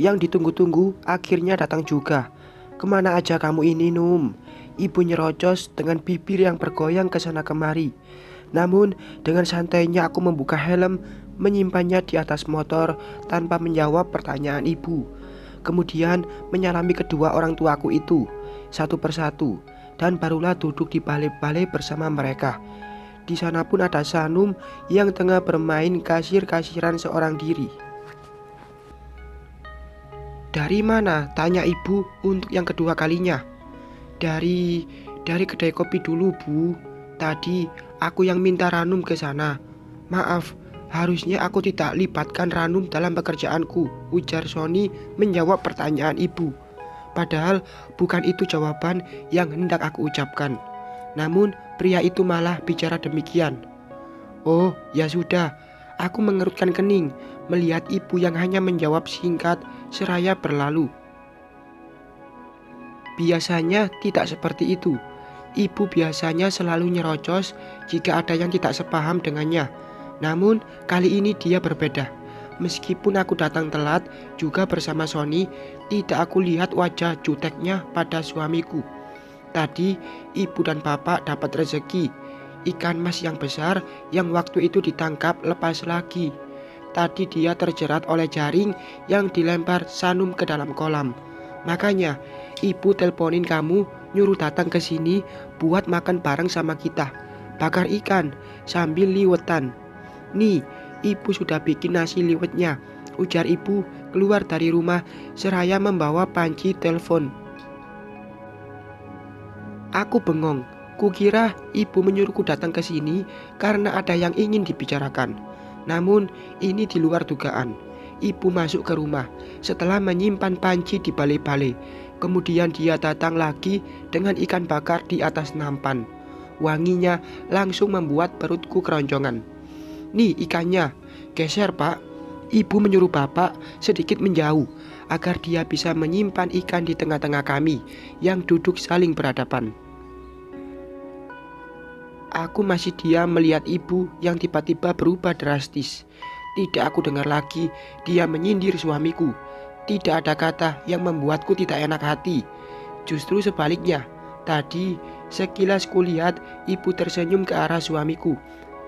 Yang ditunggu-tunggu akhirnya datang juga. "Kemana aja kamu ini, Num?" Ibu nyerocos dengan bibir yang bergoyang ke sana kemari. Namun dengan santainya aku membuka helm, menyimpannya di atas motor tanpa menjawab pertanyaan ibu. Kemudian menyalami kedua orang tuaku itu satu persatu, dan barulah duduk di balai-balai bersama mereka. Di sana pun ada Sanum yang tengah bermain kasir-kasiran seorang diri. "Dari mana?" tanya ibu untuk yang kedua kalinya. Dari kedai kopi dulu, Bu. Tadi aku yang minta Ranum ke sana. Maaf, harusnya aku tidak libatkan Ranum dalam pekerjaanku, ujar Sony menjawab pertanyaan ibu. Padahal bukan itu jawaban yang hendak aku ucapkan. Namun pria itu malah bicara demikian. "Oh, ya sudah." Aku mengerutkan kening melihat ibu yang hanya menjawab singkat seraya berlalu. Biasanya tidak seperti itu. Ibu biasanya selalu nyerocos jika ada yang tidak sepaham dengannya. Namun kali ini dia berbeda. Meskipun aku datang telat juga bersama Sony, tidak aku lihat wajah juteknya pada suamiku. Tadi ibu dan bapak dapat rezeki ikan mas yang besar yang waktu itu ditangkap lepas lagi. Tadi dia terjerat oleh jaring yang dilempar Sanum ke dalam kolam. Makanya ibu teleponin kamu nyuruh datang ke sini buat makan bareng sama kita. Bakar ikan sambil liwetan. "Nih, ibu sudah bikin nasi liwetnya," ujar ibu keluar dari rumah seraya membawa panci telepon. Aku bengong. Kukira ibu menyuruhku datang ke sini karena ada yang ingin dibicarakan. Namun ini di luar dugaan. Ibu masuk ke rumah setelah menyimpan panci di balai-balai. Kemudian dia datang lagi dengan ikan bakar di atas nampan. Wanginya langsung membuat perutku keroncongan. "Nih ikannya." "Geser, Pak." Ibu menyuruh bapak sedikit menjauh agar dia bisa menyimpan ikan di tengah-tengah kami yang duduk saling berhadapan. Aku masih diam melihat ibu yang tiba-tiba berubah drastis. Tidak aku dengar lagi dia menyindir suamiku. Tidak ada kata yang membuatku tidak enak hati. Justru sebaliknya, tadi sekilas kulihat ibu tersenyum ke arah suamiku.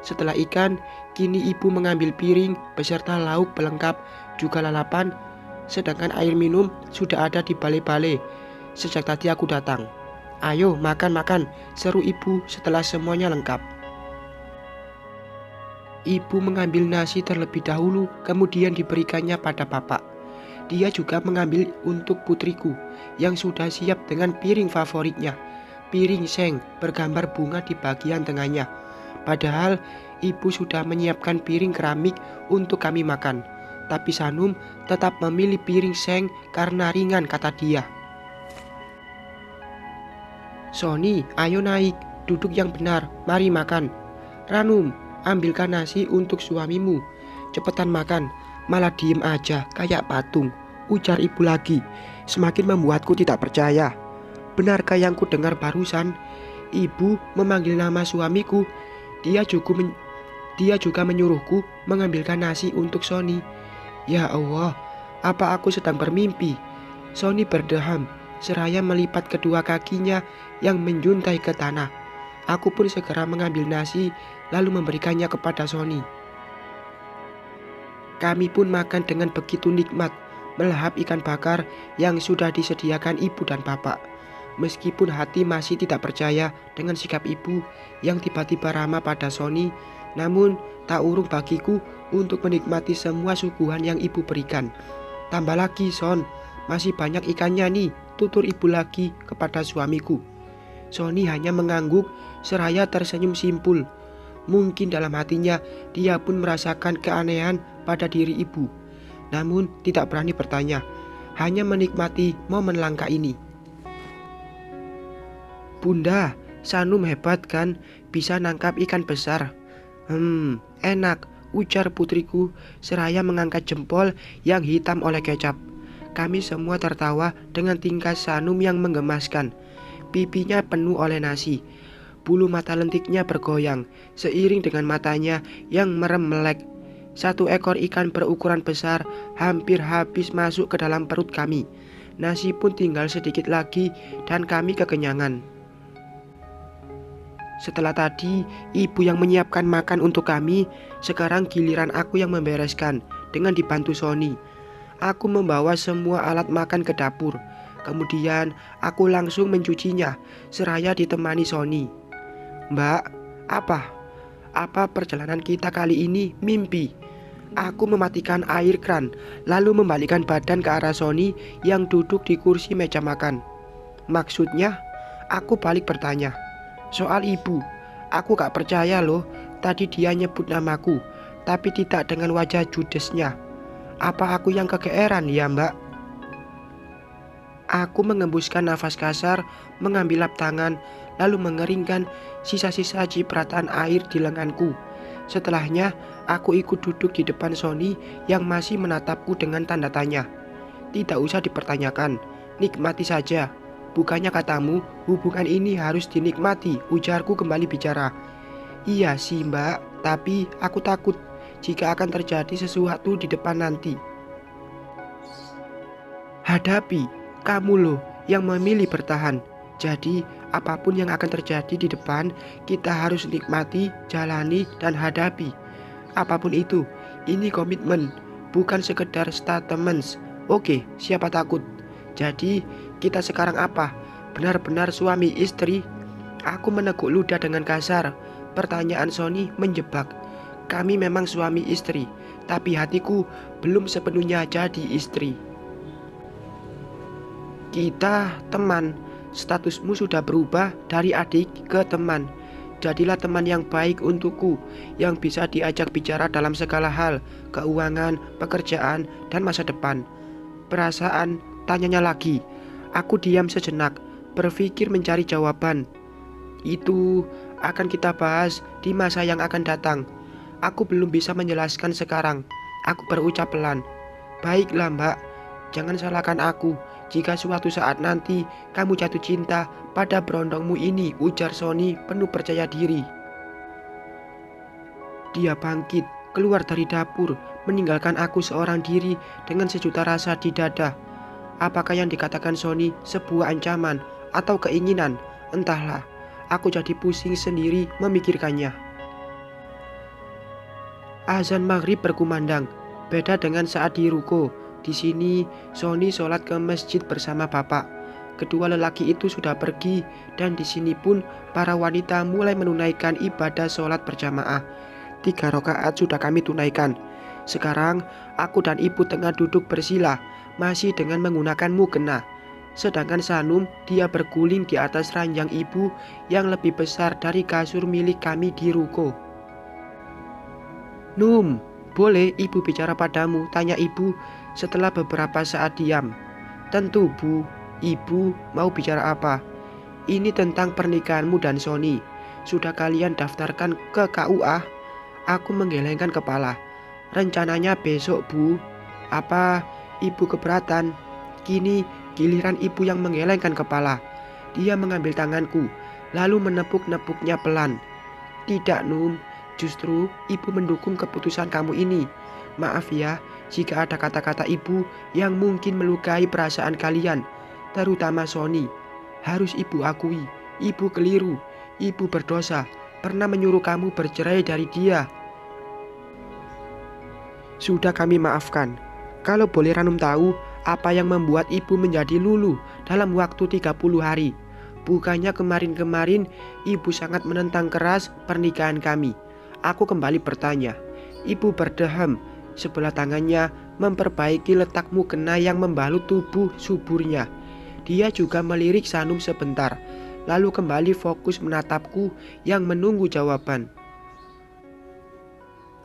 Setelah ikan, kini ibu mengambil piring beserta lauk pelengkap juga lalapan. Sedangkan air minum sudah ada di balai-balai sejak tadi aku datang. "Ayo makan-makan," seru ibu setelah semuanya lengkap. Ibu mengambil nasi terlebih dahulu, kemudian diberikannya pada bapak. Dia juga mengambil untuk putriku yang sudah siap dengan piring favoritnya, piring seng bergambar bunga di bagian tengahnya. Padahal ibu sudah menyiapkan piring keramik untuk kami makan. Tapi Sanum tetap memilih piring seng karena ringan, kata dia. "Sony, ayo naik, duduk yang benar, mari makan." "Ranum, ambilkan nasi untuk suamimu. Cepetan makan, malah diem aja kayak patung," ujar ibu lagi, semakin membuatku tidak percaya. Benarkah yang ku dengar barusan? Ibu memanggil nama suamiku. Dia juga menyuruhku mengambilkan nasi untuk Sony. Ya Allah, apa aku sedang bermimpi? Sony berdeham seraya melipat kedua kakinya yang menjuntai ke tanah. Aku pun segera mengambil nasi lalu memberikannya kepada Sony. Kami pun makan dengan begitu nikmat, melahap ikan bakar yang sudah disediakan ibu dan bapak. Meskipun hati masih tidak percaya dengan sikap ibu yang tiba-tiba ramah pada Sony, namun tak urung bagiku untuk menikmati semua suguhan yang ibu berikan. "Tambah lagi, Son, masih banyak ikannya nih," tutur ibu lagi kepada suamiku. Sony hanya mengangguk seraya tersenyum simpul. Mungkin dalam hatinya dia pun merasakan keanehan pada diri ibu, namun tidak berani bertanya, hanya menikmati momen langka ini. "Bunda, Sanum hebat kan, bisa nangkap ikan besar." Enak," ujar putriku seraya mengangkat jempol yang hitam oleh kecap. Kami semua tertawa dengan tingkah Sanum yang menggemaskan. Pipinya penuh oleh nasi. Bulu mata lentiknya bergoyang seiring dengan matanya yang merem melek. Satu ekor ikan berukuran besar hampir habis masuk ke dalam perut kami. Nasi pun tinggal sedikit lagi dan kami kekenyangan. Setelah tadi ibu yang menyiapkan makan untuk kami, sekarang giliran aku yang membereskan dengan dibantu Sony. Aku membawa semua alat makan ke dapur. Kemudian aku langsung mencucinya seraya ditemani Sony. "Mbak, apa? Apa perjalanan kita kali ini mimpi?" Aku mematikan air kran, lalu membalikkan badan ke arah Sony yang duduk di kursi meja makan. "Maksudnya?" Aku balik bertanya. "Soal ibu, aku gak percaya loh. Tadi dia nyebut namaku, tapi tidak dengan wajah judesnya. Apa aku yang kegeeran ya, Mbak?" Aku mengembuskan nafas kasar, mengambil lap tangan, lalu mengeringkan sisa-sisa cipratan air di lenganku. Setelahnya, aku ikut duduk di depan Sony yang masih menatapku dengan tanda tanya. "Tidak usah dipertanyakan, nikmati saja. Bukannya katamu hubungan ini harus dinikmati," ujarku kembali bicara. "Iya sih Mbak, tapi aku takut jika akan terjadi sesuatu di depan nanti." "Hadapi, kamu loh yang memilih bertahan. Jadi apapun yang akan terjadi di depan, kita harus nikmati, jalani, dan hadapi. Apapun itu, ini komitmen, bukan sekedar statements. Oke, siapa takut? Jadi kita sekarang apa? Benar-benar suami istri?" Aku meneguk ludah dengan kasar. Pertanyaan Sony menjebak. Kami memang suami istri, tapi hatiku belum sepenuhnya jadi istri. "Kita teman. Statusmu sudah berubah dari adik ke teman. Jadilah teman yang baik untukku, yang bisa diajak bicara dalam segala hal, keuangan, pekerjaan, dan masa depan." "Perasaan?" tanyanya lagi. Aku diam sejenak, berpikir mencari jawaban. "Itu akan kita bahas di masa yang akan datang. Aku belum bisa menjelaskan sekarang." Aku berucap pelan. "Baiklah Mbak, jangan salahkan aku jika suatu saat nanti kamu jatuh cinta pada berondongmu ini," ujar Sony penuh percaya diri. Dia bangkit, keluar dari dapur, meninggalkan aku seorang diri dengan sejuta rasa di dada. Apakah yang dikatakan Sony sebuah ancaman atau keinginan? Entahlah, aku jadi pusing sendiri memikirkannya. Azan maghrib berkumandang, beda dengan saat di ruko. Di sini, Sony sholat ke masjid bersama bapak. Kedua lelaki itu sudah pergi, dan di sini pun para wanita mulai menunaikan ibadah sholat berjamaah. 3 rakaat sudah kami tunaikan. Sekarang, aku dan ibu tengah duduk bersila, masih dengan menggunakan mukena. Sedangkan Sanum, dia berguling di atas ranjang ibu yang lebih besar dari kasur milik kami di ruko. "Num, boleh ibu bicara padamu?" tanya ibu setelah beberapa saat diam. "Tentu Bu, ibu mau bicara apa?" "Ini tentang pernikahanmu dan Sony. Sudah kalian daftarkan ke KUA?" Aku menggelengkan kepala. "Rencananya besok Bu." "Apa ibu keberatan?" Kini giliran ibu yang menggelengkan kepala. Dia mengambil tanganku, lalu menepuk-nepuknya pelan. "Tidak Num, justru ibu mendukung keputusan kamu ini. Maaf ya jika ada kata-kata ibu yang mungkin melukai perasaan kalian, terutama Sony. Harus ibu akui, ibu keliru, ibu berdosa, pernah menyuruh kamu bercerai dari dia. Sudah kami maafkan. Kalau boleh Ranum tahu, apa yang membuat ibu menjadi luluh dalam waktu 30 hari? Bukannya kemarin-kemarin ibu sangat menentang keras pernikahan kami?" Aku kembali bertanya. Ibu berdeham, sebelah tangannya memperbaiki letak mukena yang membalut tubuh suburnya. Dia juga melirik Sanum sebentar, lalu kembali fokus menatapku yang menunggu jawaban.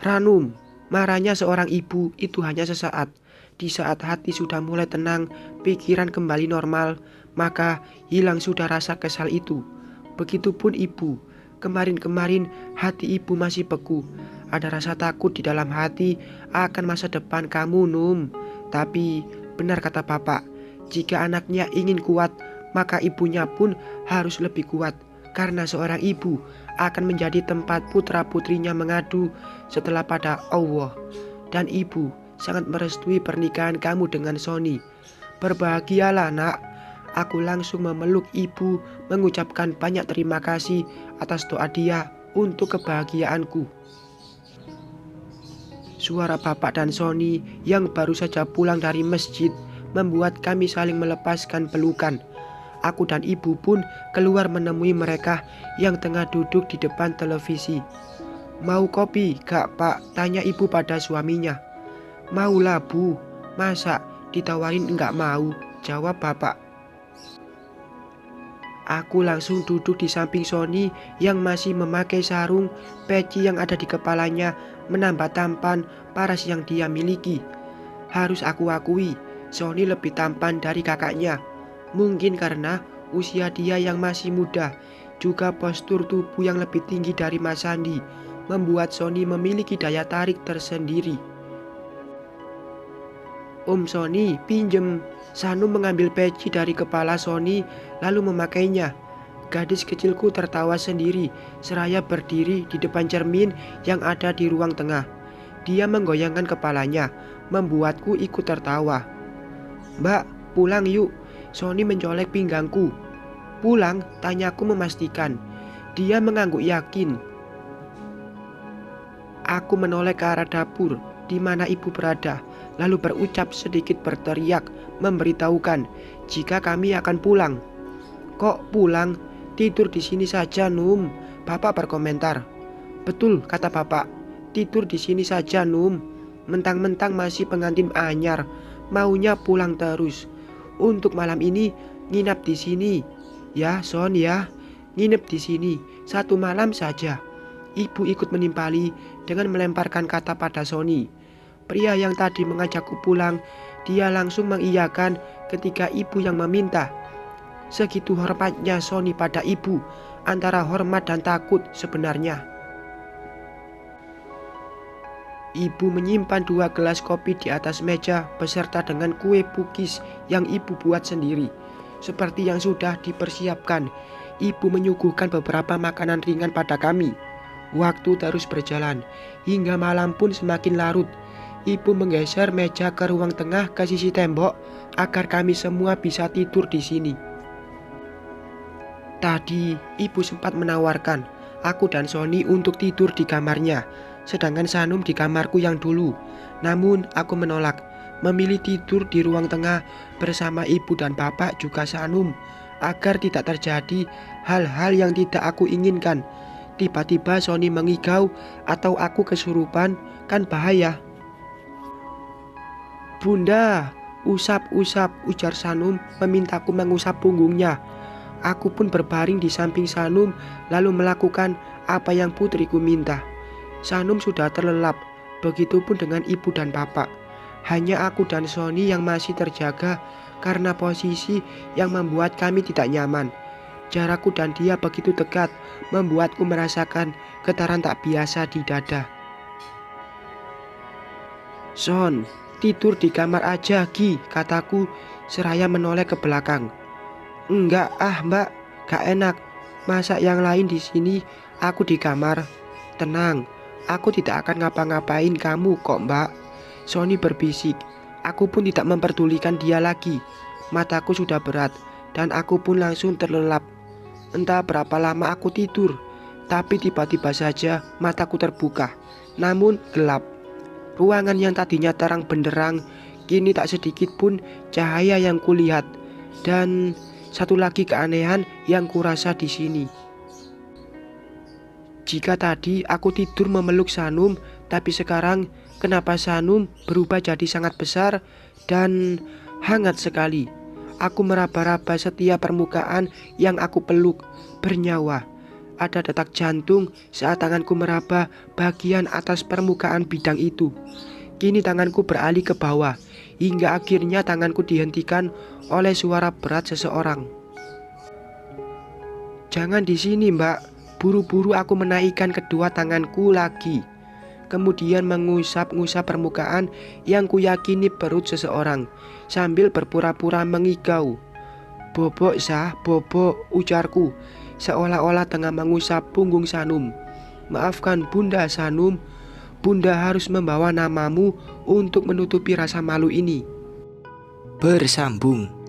"Ranum, marahnya seorang ibu itu hanya sesaat. Di saat hati sudah mulai tenang, pikiran kembali normal, maka hilang sudah rasa kesal itu. Begitupun ibu. Kemarin-kemarin hati ibu masih beku. Ada rasa takut di dalam hati akan masa depan kamu, Num. Tapi benar kata bapak, jika anaknya ingin kuat, maka ibunya pun harus lebih kuat. karena seorang ibu akan menjadi tempat putra-putrinya mengadu setelah pada Allah. Dan ibu sangat merestui pernikahan kamu dengan Sony. Berbahagialah nak. Aku langsung memeluk ibu mengucapkan banyak terima kasih atas doa dia untuk kebahagiaanku. Suara bapak dan Sony yang baru saja pulang dari masjid membuat kami saling melepaskan pelukan. Aku dan ibu pun keluar menemui mereka yang tengah duduk di depan televisi. Mau kopi, gak pak? Tanya ibu pada suaminya. Maulah bu. Masa ditawarin enggak mau? Jawab bapak. Aku langsung duduk di samping Sony yang masih memakai sarung. Peci yang ada di kepalanya menambah tampan paras yang dia miliki. Harus aku akui, Sony lebih tampan dari kakaknya. Mungkin karena usia dia yang masih muda, juga postur tubuh yang lebih tinggi dari Mas Sandi, membuat Sony memiliki daya tarik tersendiri. Om Sony, pinjem. Sanum mengambil peci dari kepala Sony lalu memakainya. Gadis kecilku tertawa sendiri seraya berdiri di depan cermin yang ada di ruang tengah. Dia menggoyangkan kepalanya, membuatku ikut tertawa. Mbak, pulang yuk. Sony mencolek pinggangku. Pulang? Tanyaku memastikan. Dia mengangguk yakin. Aku menoleh ke arah dapur di mana ibu berada, lalu berucap sedikit berteriak memberitahukan jika kami akan pulang. Kok pulang? Tidur di sini saja, Num. Bapak berkomentar. Betul, kata bapak. Tidur di sini saja, Num. Mentang-mentang masih pengantin anyar, maunya pulang terus. Untuk malam ini nginap di sini. Ya, Son ya. Nginep di sini 1 malam saja. Ibu ikut menimpali dengan melemparkan kata pada Sony. Pria yang tadi mengajakku pulang, dia langsung mengiyakan ketika ibu yang meminta. Segitu hormatnya Sony pada ibu, antara hormat dan takut sebenarnya. Ibu menyimpan 2 gelas kopi di atas meja beserta dengan kue pukis yang ibu buat sendiri. Seperti yang sudah dipersiapkan, ibu menyuguhkan beberapa makanan ringan pada kami. Waktu terus berjalan, hingga malam pun semakin larut. Ibu menggeser meja ke ruang tengah ke sisi tembok agar kami semua bisa tidur di sini. Tadi ibu sempat menawarkan aku dan Sony untuk tidur di kamarnya, sedangkan Sanum di kamarku yang dulu. Namun aku menolak, memilih tidur di ruang tengah bersama ibu dan bapak juga Sanum, agar tidak terjadi hal-hal yang tidak aku inginkan. Tiba-tiba Sony mengigau atau aku kesurupan, kan bahaya. Bunda, usap-usap, ujar Sanum memintaku mengusap punggungnya. Aku pun berbaring di samping Sanum lalu melakukan apa yang putriku minta. Sanum sudah terlelap, begitupun dengan ibu dan bapak. Hanya aku dan Sony yang masih terjaga karena posisi yang membuat kami tidak nyaman. Jarakku dan dia begitu dekat, membuatku merasakan getaran tak biasa di dada. Son, tidur di kamar aja Gi, kataku seraya menoleh ke belakang. Enggak mbak, gak enak. Masa yang lain di sini, aku di kamar. Tenang, aku tidak akan ngapa-ngapain kamu kok mbak. Sony berbisik. Aku pun tidak memperdulikan dia lagi. Mataku sudah berat dan aku pun langsung terlelap. Entah berapa lama aku tidur, tapi tiba-tiba saja mataku terbuka, namun gelap. Ruangan yang tadinya terang benderang, kini tak sedikit pun cahaya yang kulihat. Dan satu lagi keanehan yang kurasa di sini. Jika tadi aku tidur memeluk Sanum, tapi sekarang kenapa Sanum berubah jadi sangat besar dan hangat sekali. Aku meraba-raba setiap permukaan yang aku peluk, bernyawa. Ada detak jantung saat tanganku meraba bagian atas permukaan bidang itu. Kini tanganku beralih ke bawah, hingga akhirnya tanganku dihentikan oleh suara berat seseorang. Jangan di sini mbak. Buru-buru aku menaikkan kedua tanganku lagi. Kemudian mengusap-ngusap permukaan yang kuyakini perut seseorang sambil berpura-pura mengigau. Bobok sah, bobok, ujarku seolah-olah tengah mengusap punggung Sanum. Maafkan Bunda Sanum, Bunda harus membawa namamu untuk menutupi rasa malu ini. Bersambung.